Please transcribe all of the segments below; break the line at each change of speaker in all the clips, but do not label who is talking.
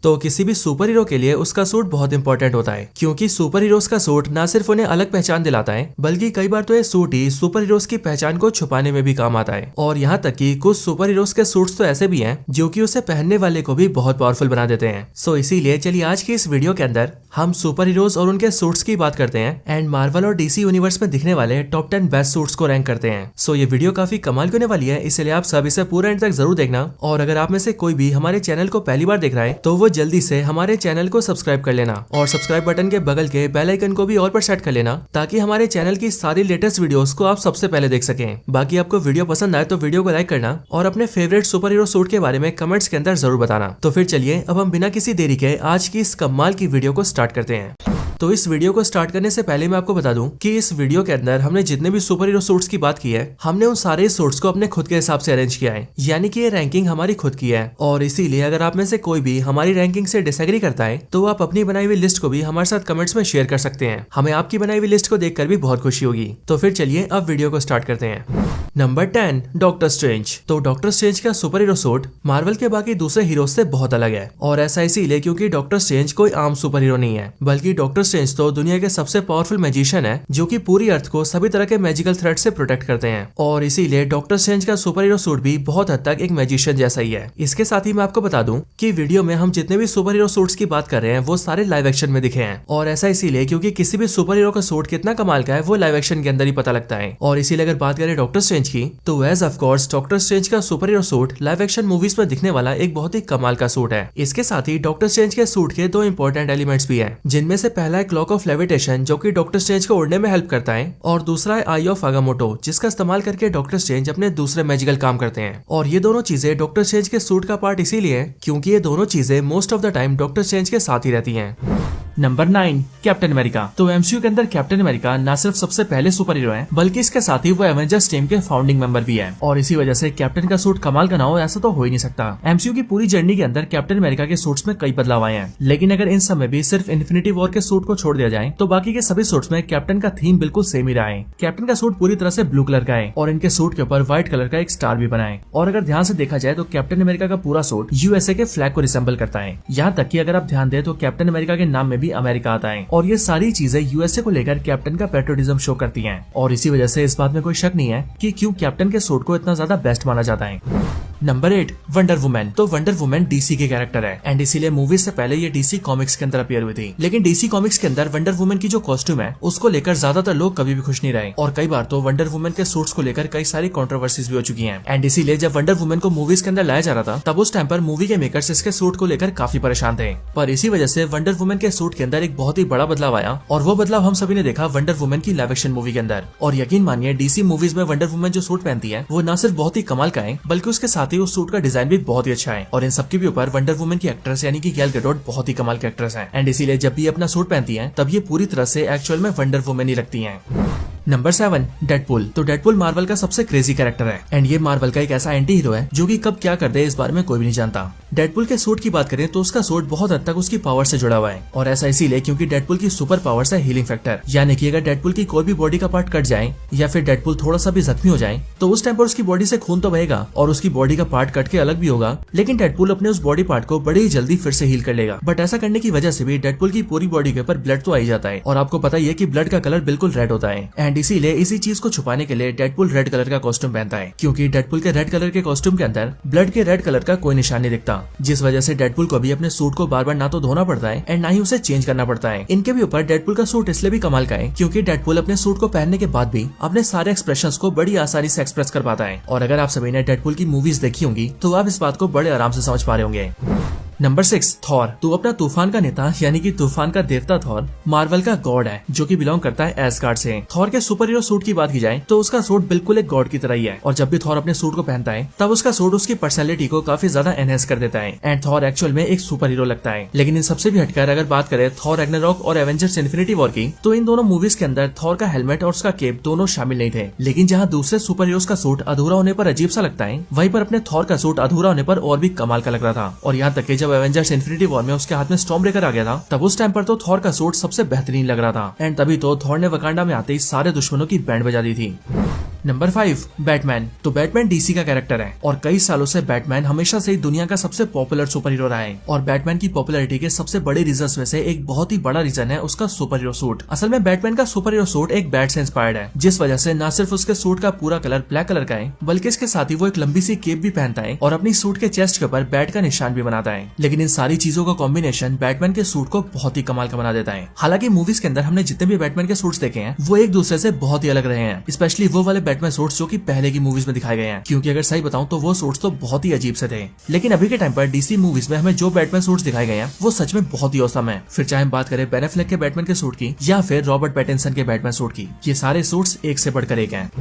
तो किसी भी सुपर हीरो के लिए उसका सूट बहुत इंपॉर्टेंट होता है, क्योंकि सुपर हीरोज का सूट न सिर्फ उन्हें अलग पहचान दिलाता है, बल्कि कई बार तो ये सूट ही सुपर हीरोज की पहचान को छुपाने में भी काम आता है। और यहाँ तक कि कुछ सुपर हीरोज के सूट्स तो ऐसे भी हैं जो कि उसे पहनने वाले को भी बहुत पावरफुल बना देते हैं। सो इसीलिए चलिए आज की इस वीडियो के अंदर हम सुपर हीरोज और उनके सूट्स की बात करते हैं एंड मार्वल और डीसी यूनिवर्स में दिखने वाले टॉप 10 बेस्ट सूट्स को रैंक करते हैं। सो ये वीडियो काफी कमाल की होने वाली है, इसलिए आप सब इसे पूरा एंड तक जरूर देखना। और अगर आप में से कोई भी हमारे चैनल को पहली बार देख रहा है तो वो जल्दी से हमारे चैनल को सब्सक्राइब कर लेना और सब्सक्राइब बटन के बगल के बेल आइकन को भी ऑल पर सेट कर लेना, ताकि हमारे चैनल की सारी लेटेस्ट वीडियोस को आप सबसे पहले देख सकें। बाकी आपको वीडियो पसंद आए तो वीडियो को लाइक करना और अपने फेवरेट सुपर हीरो सूट के बारे में कमेंट्स के अंदर जरूर बताना। तो फिर चलिए अब हम बिना किसी देरी के आज की इस कमाल की वीडियो को स्टार्ट करते हैं। तो इस वीडियो को स्टार्ट करने से पहले मैं आपको बता दूं कि इस वीडियो के अंदर हमने जितने भी सुपर हीरो सूट्स की बात की है, हमने उन सारे सूट्स को अपने खुद के हिसाब से अरेंज किया है, यानी कि ये रैंकिंग हमारी खुद की है। और इसीलिए अगर आप में से कोई भी हमारी रैंकिंग से डिसएग्री करता है तो आप अपनी बनाई हुई लिस्ट को भी हमारे साथ कमेंट्स में शेयर कर सकते हैं। हमें आपकी बनाई हुई लिस्ट को देखकर भी बहुत खुशी होगी। तो फिर चलिए अब वीडियो को स्टार्ट करते हैं। Number 10, doctor strange. तो डॉक्टर स्ट्रेंज का सुपर हीरो सूट मार्वल के बाकी दूसरे हीरो से बहुत अलग है, और ऐसा इसीलिए क्योंकि डॉक्टर स्ट्रेंज कोई आम सुपर हीरो नहीं है, बल्कि डॉक्टर स्ट्रेंज तो दुनिया के सबसे पावरफुल मैजिशियन है जो कि पूरी अर्थ को सभी तरह के मैजिकल थ्रेट से प्रोटेक्ट करते हैं। और इसीलिए डॉक्टर स्ट्रेंज का सुपर हीरो सूट भी बहुत हद तक एक मैजिशियन जैसा ही है। इसके साथ ही मैं आपको बता दूं कि वीडियो में हम जितने भी सुपर हीरो सूट्स की बात कर रहे हैं वो सारे लाइव एक्शन में दिखे हैं, और ऐसा इसीलिए क्योंकि किसी भी सुपर हीरो का सूट कितना कमाल का है वो लाइव एक्शन के अंदर ही पता लगता है। और इसीलिए अगर बात करें डॉक्टर स्ट्रेंज की, तो as of course Doctor Strange का superhero suit live action movies में दिखने वाला एक बहुत ही कमाल का सूट है। इसके साथ ही डॉक्टर स्ट्रेंज के सूट के दो इंपॉर्टेंट एलिमेंट्स भी हैं, जिनमें से पहला है क्लॉक ऑफ लेविटेशन जो कि डॉक्टर स्ट्रेंज को उड़ने में हेल्प करता है, और दूसरा है आई ऑफ आगामोटो जिसका इस्तेमाल करके डॉक्टर स्ट्रेंज अपने दूसरे मैजिकल काम करते हैं। और ये दोनों चीजें डॉक्टर स्ट्रेंज के सूट का पार्ट इसीलिए है क्योंकि ये दोनों चीजें most of the time doctor strange के साथ ही रहती हैं। Number 9, captain America. तो एमसीयू के अंदर कैप्टन अमेरिका न सिर्फ सबसे पहले सुपर हीरो है, बल्कि इसके साथ ही वो एवेंजर्स टीम के फाउंडिंग मेंबर भी है। और इसी वजह से कैप्टन का सूट कमाल का ना हो ऐसा तो हो ही नहीं सकता। एमसीयू की पूरी जर्नी के अंदर कैप्टन अमेरिका के सूट्स में कई बदलाव आए हैं, लेकिन अगर इन सब में भी सिर्फ इन्फिनिटी वॉर के सूट को छोड़ दिया जाए तो बाकी के सभी सूट्स में कैप्टन का थीम बिल्कुल सेम ही रहा है। कैप्टन का सूट पूरी तरह से ब्लू कलर का है और इनके सूट के ऊपर व्हाइट कलर का एक स्टार भी बना है। और अगर ध्यान से देखा जाए तो कैप्टन अमेरिका का पूरा सूट यूएसए के फ्लैग को रिसेंबल करता है। यहाँ तक कि अगर आप ध्यान दें तो कैप्टन अमेरिका के नाम में भी अमेरिका आता है, और ये सारी चीजें यूएसए को लेकर कैप्टन का पेट्रियोटिज्म शो करती हैं। और इसी वजह से इस बात में कोई शक नहीं है कि क्यों कैप्टन के सूट को इतना ज्यादा बेस्ट माना जाता है। Number 8, wonder woman. तो वंडर वुमन डीसी के कैरेक्टर है एंड इसीलिए मूवी से पहले ये डीसी कॉमिक्स के अंदर अपीयर हुई थी। लेकिन डीसी कॉमिक्स के अंदर वंडर वुमन की जो कॉस्ट्यूम है उसको लेकर ज्यादातर लोग कभी भी खुश नहीं रहे, और कई बार तो वंडर वुमन के सूट्स को लेकर कई सारी कंट्रोवर्सीज भी हो चुकी हैं। एंड इसीलिए जब वंडर वुमन को मूवीज के अंदर लाया जा रहा था तब उस टाइम पर मूवी के मेकर्स इसके सूट को लेकर काफी परेशान थे। पर इसी वजह से वंडर वुमन के सूट के अंदर एक बहुत ही बड़ा बदलाव आया, और वो बदलाव हम सभी ने देखा वंडर वुमन की लाइव एक्शन मूवी के अंदर। और यकीन मानिए डीसी मूवीज में वंडर वुमन जो सूट पहनती है वो न सिर्फ बहुत ही कमाल का है, बल्कि उसके साथ ही उस सूट का डिजाइन भी बहुत ही अच्छा है। और इन सबके भी ऊपर वंडर वुमन की एक्ट्रेस यानी कि गैल गैडोट बहुत ही कमाल की एक्ट्रेस है, एंड इसीलिए जब भी अपना सूट पहनती है तब ये पूरी तरह से एक्चुअल में वंडर वुमन ही लगती है। Number 7, Deadpool. तो डेडपूल मार्वल का सबसे क्रेजी कैरेक्टर है एंड ये मार्वल का एक ऐसा एंटी हीरो है जो कि कब क्या कर दे इस बारे में कोई भी नहीं जानता। डेडपूल के सूट की बात करें तो उसका सूट बहुत हद तक उसकी पावर से जुड़ा हुआ है, और ऐसा इसीलिए क्योंकि डेडपूल की सुपर पावर्स है हीलिंग फैक्टर, यानी कि अगर डेडपूल की कोई भी बॉडी का पार्ट कट जाए या फिर डेडपूल थोड़ा सा भी जख्मी हो जाए तो उस टाइम पर उसकी बॉडी से खून तो बहेगा और उसकी बॉडी का पार्ट कट के अलग भी होगा, लेकिन डेडपूल अपने उस बॉडी पार्ट को बड़ी ही जल्दी फिर से हील कर लेगा। बट ऐसा करने की वजह से भी डेडपूल की पूरी बॉडी के ऊपर ब्लड तो आ ही जाता है, और आपको पता ही है कि ब्लड का कलर बिल्कुल रेड होता है। एंड इसीलिए इसी चीज को छुपाने के लिए डेडपूल रेड कलर का कॉस्ट्यूम पहनता है, क्योंकि डेडपूल के रेड कलर के कॉस्ट्यूम के अंदर ब्लड के रेड कलर का कोई निशान नहीं दिखता, जिस वजह से डेडपूल को भी अपने सूट को बार बार ना तो धोना पड़ता है एंड ना ही उसे चेंज करना पड़ता है। इनके भी ऊपर डेडपूल का सूट इसलिए भी कमाल का है क्योंकि डेडपूल अपने सूट को पहनने के बाद भी अपने सारे एक्सप्रेशंस को बड़ी आसानी से एक्सप्रेस कर पाता है। और अगर आप सभी ने डेडपूल की मूवीज देखी होंगी तो आप इस बात को बड़े आराम से समझ पा रहे होंगे। Number 6, Thor. तो अपना तूफान का नेता यानी कि तूफान का देवता थॉर मार्वल का गॉड है जो कि बिलोंग करता है एस्गार्ड से। थॉर के सुपर हीरो सूट की बात की जाए तो उसका सूट बिल्कुल एक गॉड की तरह ही है, और जब भी थॉर अपने सूट को पहनता है तब उसका सूट उसकी पर्सनैलिटी को काफी ज्यादा एनहेंस कर देता है एंड थॉर एक्चुअल में एक सुपर हीरो लगता है। लेकिन इन सबसे भी हटकर अगर बात करें थॉर रैग्नारॉक और एवेंजर्स इन्फिनिटी वॉर की, तो इन दोनों मूवीज के अंदर थॉर का हेलमेट और उसका केप दोनों शामिल नहीं थे। लेकिन जहाँ दूसरे सुपर हीरोज का सूट अधूरा होने पर अजीब सा लगता है, वहीं पर अपने थॉर का सूट अधूरा होने पर और भी कमाल का लग रहा था। और यहाँ तक कि जब एवेंजर्स इन्फिनिटी वॉर में उसके हाथ में स्टॉर्म ब्रेकर आ गया था तब उस टाइम पर तो थॉर का सूट सबसे बेहतरीन लग रहा था, एंड तभी तो थॉर ने वकांडा में आते ही सारे दुश्मनों की बैंड बजा दी थी। Number 5 Batman. तो बैटमैन डीसी का कैरेक्टर है और कई सालों से बैटमैन हमेशा से ही दुनिया का सबसे पॉपुलर सुपर हीरो रहा है। और बैटमैन की पॉपुलैरिटी के सबसे बड़े रीजन में से एक बहुत ही बड़ा रीजन है उसका सुपर हीरो सूट। असल में बैटमैन का सुपर हीरो सूट एक बैट से इंस्पायर्ड है, जिस वजह से न सिर्फ उसके सूट का पूरा कलर ब्लैक कलर का है, बल्कि इसके साथ ही वो एक लंबी सी केप भी पहनता है और अपनी सूट के चेस्ट के ऊपर बैट का निशान भी बनाता है। लेकिन इन सारी चीजों का कॉम्बिनेशन बैटमैन के सूट को बहुत ही कमाल का बना देता है। हालांकि मूवीज के अंदर हमने जितने भी बैटमैन के सूट्स देखे हैं वो एक दूसरे से बहुत ही अलग रहे हैं, स्पेशली वो वाले बैटमैन सूट्स जो कि पहले की मूवीज में दिखाए गए हैं। क्योंकि अगर सही बताऊं तो वो सूट्स तो बहुत ही अजीब से थे, लेकिन अभी के टाइम पर डीसी मूवीज में हमें जो बैटमैन सूट्स दिखाए गए हैं वो सच में बहुत ही औसम है। फिर चाहे हम बात करें बेन एफ्लेक के बैटमैन के सूट की या फिर रॉबर्ट पैटिंसन के बैटमैन सूट की, ये सारे सूट्स एक से बढ़कर एक हैं।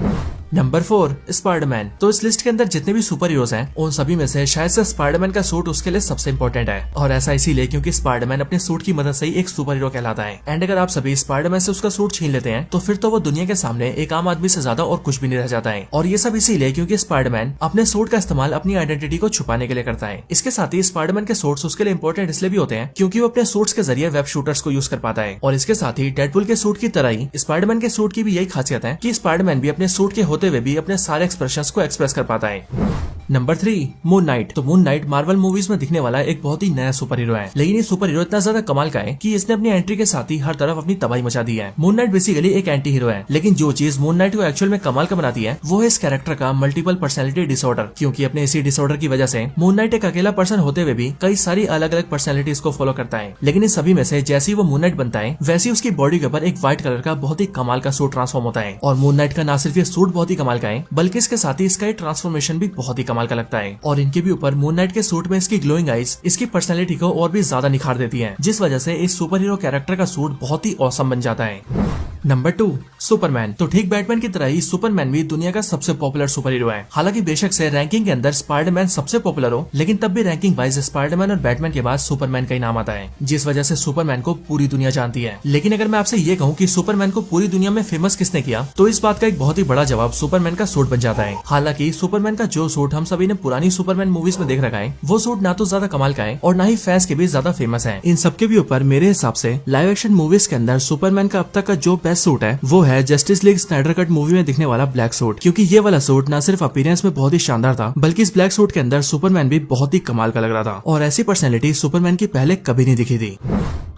Number 4 Spiderman. तो इस लिस्ट के अंदर जितने भी सुपर हीरोज हैं उन सभी में से शायद से स्पाइडरमैन का सूट उसके लिए सबसे इंपॉर्टेंट है। और ऐसा इसीलिए क्योंकि स्पाइडरमैन अपने सूट की मदद से ही एक सुपर हीरो कहलाता है। एंड अगर आप सभी स्पाइडरमैन से उसका सूट छीन लेते हैं तो फिर तो वो दुनिया के सामने एक आम आदमी से ज्यादा और कुछ भी नहीं रह जाता है। और ये सब इसीलिए क्योंकि स्पाइडरमैन अपने सूट का इस्तेमाल अपनी आइडेंटिटी को छुपाने के लिए करता है। इसके साथ ही स्पाइडरमैन के सूट्स उसके लिए इंपॉर्टेंट इसलिए भी होते हैं क्योंकि वो अपने सूट्स के जरिए वेब शूटर्स को यूज कर पाता है। और इसके साथ ही डेडपुल के सूट की तरह ही स्पाइडरमैन के सूट की भी यही खासियत है कि स्पाइडरमैन भी अपने सूट के होते हुए भी अपने सारे एक्सप्रेशंस को एक्सप्रेस कर पाता है। Number 3 moon night. तो मून नाइट मार्वल मूवीज में दिखने वाला एक बहुत ही नया सुपर हीरो है, लेकिन ये सुपर हीरो इतना ज्यादा कमाल का है कि इसने अपनी एंट्री के साथ ही हर तरफ अपनी तबाही मचा दी है। मून नाइट बेसिकली एक एंटी हीरो है, लेकिन जो चीज मून नाइट को एक्चुअल में कमाल का बनाती है वो है इस कैरेक्टर का मल्टीपल पर्सनैलिटी डिसऑर्डर। क्योंकि अपने इसी डिसऑर्डर की वजह से मून नाइट एक अकेला पर्सन होते हुए भी कई सारी अलग अलग पर्सनैलिटीज को फॉलो करता है। लेकिन इन सभी में से जैसे ही वो मून नाइट बनता है वैसे उसकी बॉडी के ऊपर एक व्हाइट कलर का बहुत ही कमाल का सूट ट्रांसफॉर्म होता है। और मून नाइट का न सिर्फ ये सूट बहुत ही कमाल का है, बल्कि इसके साथ ही इसका ट्रांसफॉर्मेशन भी बहुत ही कमाल का लगता है। और इनके भी ऊपर मून नाइट के सूट में इसकी ग्लोइंग आईज इसकी पर्सनैलिटी को और भी ज्यादा निखार देती है, जिस वजह से इस सुपर हीरो कैरेक्टर का सूट बहुत ही औसम बन जाता है। Number 2 Superman. तो ठीक बैटमैन की तरह ही सुपरमैन भी दुनिया का सबसे पॉपुलर सुपर हीरो है। हालांकि बेशक से रैंकिंग के अंदर स्पाइडरमैन सबसे पॉपुलर हो, लेकिन तब भी रैंकिंग वाइज स्पाइडरमैन और बैटमैन के बाद सुपरमैन का ही नाम आता है, जिस वजह से सुपरमैन को पूरी दुनिया जानती है। लेकिन अगर मैं आपसे ये कहूँ कि सुपरमैन को पूरी दुनिया में फेमस किसने किया, तो इस बात का एक बहुत ही बड़ा जवाब सुपरमैन का सूट बन जाता है। हालांकि सुपरमैन का जो सूट हम सभी ने पुरानी सुपरमैन मूवीज में देख रखा है वो सूट ना तो ज्यादा कमाल का है और ना ही फैंस के भी ज्यादा फेमस है। इन सबके भी ऊपर मेरे हिसाब से लाइव एक्शन मूवीज के अंदर सुपरमैन का अब तक का जो बेस्ट सूट है वो है justice league Snyder cut movie में दिखने वाला ब्लैक सूट। क्योंकि ये वाला सूट न सिर्फ अपीयरेंस में बहुत ही शानदार था, बल्कि इस ब्लैक सूट के अंदर सुपरमैन भी बहुत ही कमाल का लग रहा था। और ऐसी पर्सनैलिटी सुपरमैन की पहले कभी नहीं दिखी थी।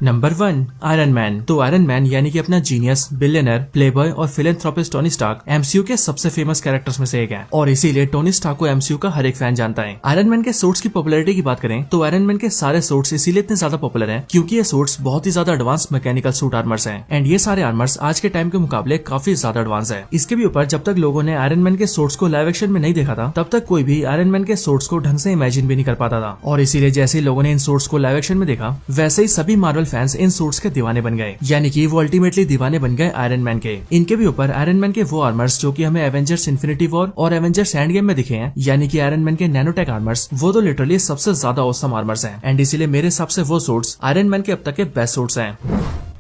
Number 1 iron man. तो आयरन मैन यानी कि अपना जीनियस, बिलियनर, प्लेबॉय और फिलेंथ्रोपिस्ट टोनी स्टार्क एमसीयू के सबसे फेमस कैरेक्टर्स में से एक है और इसीलिए टोनी स्टार्क को एमसीयू का हर एक फैन जानता है। आयरन मैन के सूट्स की पॉपुलैरिटी की बात करें तो आयरन मैन के सारे सूट्स इसीलिए इतने ज्यादा पॉपुलर हैं क्योंकि ये सूट्स बहुत ही ज्यादा एडवांस मैकेनिकल सूट आर्मर्स हैं। एंड ये सारे आर्मर्स आज के टाइम के मुकाबले काफी ज्यादा एडवांस है। इसके भी ऊपर जब तक लोगों ने आयरन मैन के सूट्स को लाइव एक्शन में नहीं देखा था तब तक कोई भी आयरन मैन के सूट्स को ढंग से इमेजिन भी नहीं कर पाता था। और इसीलिए जैसे लोगों ने इन सूट्स को लाइव एक्शन में देखा वैसे ही सभी मार्वल फैंस इन सूट्स दीवाने बन गए, यानी कि वो अल्टीमेटली दीवाने बन गए आयरन मैन के। इनके भी ऊपर आयरन मैन के वो आर्मर्स जो कि हमें एवेंजर्स इन्फिनिटी वॉर और एवेंजर्स एंड गेम में दिखे हैं, यानी कि आयरन मैन के नैनोटेक आर्मर्स, वो तो लिटरली सबसे ज्यादा औसम आर्मर्स हैं। एंड इसीलिए मेरे हिसाब से वो सूट्स आयरन मैन के अब तक के बेस्ट सूट्स हैं।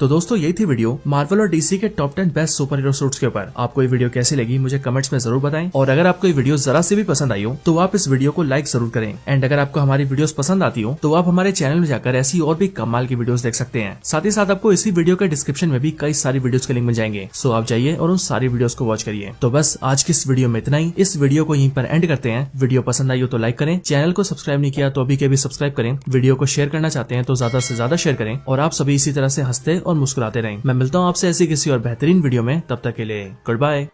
तो दोस्तों यही थी वीडियो मार्वल और डीसी के top 10 best super hero suits के ऊपर। आपको ये वीडियो कैसी लगी मुझे कमेंट्स में जरूर बताएं और अगर आपको ये वीडियो जरा से भी पसंद आई हो तो आप इस वीडियो को लाइक जरूर करें। एंड अगर आपको हमारी वीडियोस पसंद आती हो तो आप हमारे चैनल में जाकर ऐसी और भी कमाल की वीडियोस देख सकते हैं। साथ ही साथ आपको इसी वीडियो के डिस्क्रिप्शन में भी कई सारी वीडियोस के लिंक मिल जाएंगे, सो आप जाइए और उन सारी वीडियोस को वॉच करिए। तो बस आज की इस वीडियो में इतना ही। इस वीडियो को यहीं पर एंड करते हैं। वीडियो पसंद आई हो तो लाइक करें, चैनल को सब्सक्राइब नहीं किया तो अभी के भी सब्सक्राइब करें, वीडियो को शेयर करना चाहते हैं तो ज्यादा से ज्यादा शेयर करें और आप सभी इसी तरह से हंसते और मुस्कुराते रहें। मैं मिलता हूँ आपसे ऐसी किसी और बेहतरीन वीडियो में, तब तक के लिए गुड बाय।